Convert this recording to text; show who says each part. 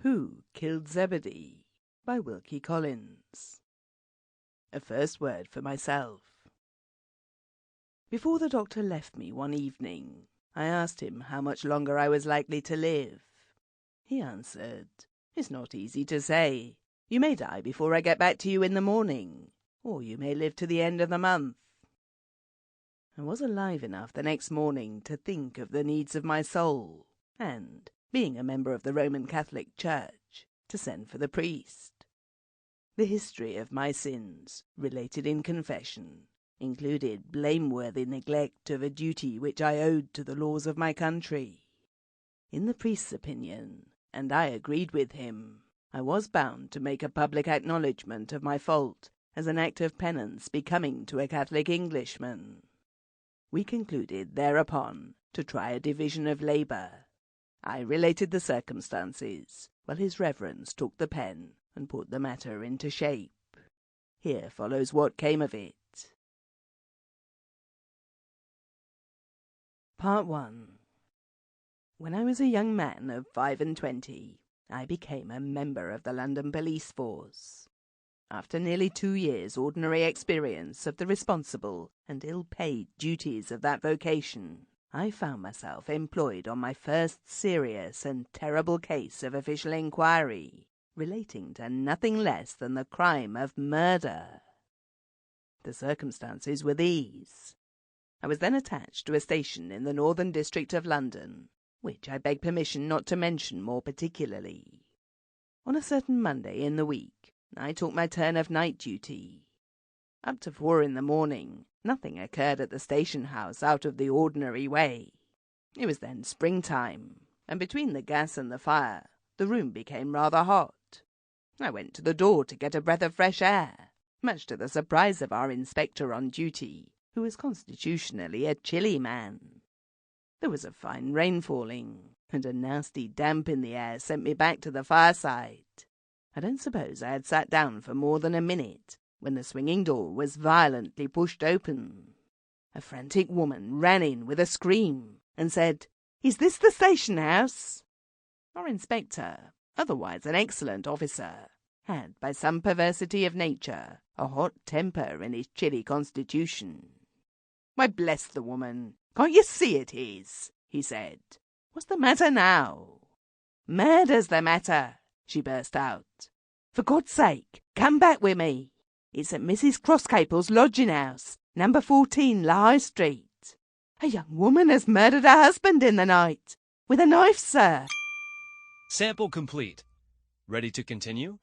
Speaker 1: Who Killed Zebedee by Wilkie Collins. A first word for myself. Before the doctor left me one evening, I asked him how much longer I was likely to live. He answered, "It's not easy to say. You may die before I get back to you in the morning, or you may live to the end of the month." I was alive enough the next morning to think of the needs of my soul, and, being a member of the Roman Catholic Church, to send for the priest. The history of my sins, related in confession, included blameworthy neglect of a duty which I owed to the laws of my country. In the priest's opinion, and I agreed with him, I was bound to make a public acknowledgment of my fault as an act of penance becoming to a Catholic Englishman. We concluded thereupon to try a division of labour. I related the circumstances, while his reverence took the pen and put the matter into shape. Here follows what came of it. Part 1. When I was a young man of 25, I became a member of the London police force. After nearly 2 years' ordinary experience of the responsible and ill-paid duties of that vocation, I found myself employed on my first serious and terrible case of official inquiry, relating to nothing less than the crime of murder. The circumstances were these. I was then attached to a station in the northern district of London, which I beg permission not to mention more particularly. On a certain Monday in the week, I took my turn of night duty. Up to 4 in the morning, nothing occurred at the station house out of the ordinary way. It was then springtime, and between the gas and the fire, the room became rather hot. I went to the door to get a breath of fresh air, much to the surprise of our inspector on duty, who was constitutionally a chilly man. There was a fine rain falling, and a nasty damp in the air sent me back to the fireside. I don't suppose I had sat down for more than a minute when the swinging door was violently pushed open. A frantic woman ran in with a scream and said, "Is this the station house?" Our inspector, otherwise an excellent officer, had, by some perversity of nature, a hot temper in his chilly constitution. "Why, bless the woman, can't you see it is?" he said. "What's the matter now?" "Murder's the matter," she burst out. "For God's sake, come back with me. It's at Mrs. Crosscaple's lodging-house, number 14, La High Street. A young woman has murdered her husband in the night, with a knife, sir."
Speaker 2: Sample complete. Ready to continue?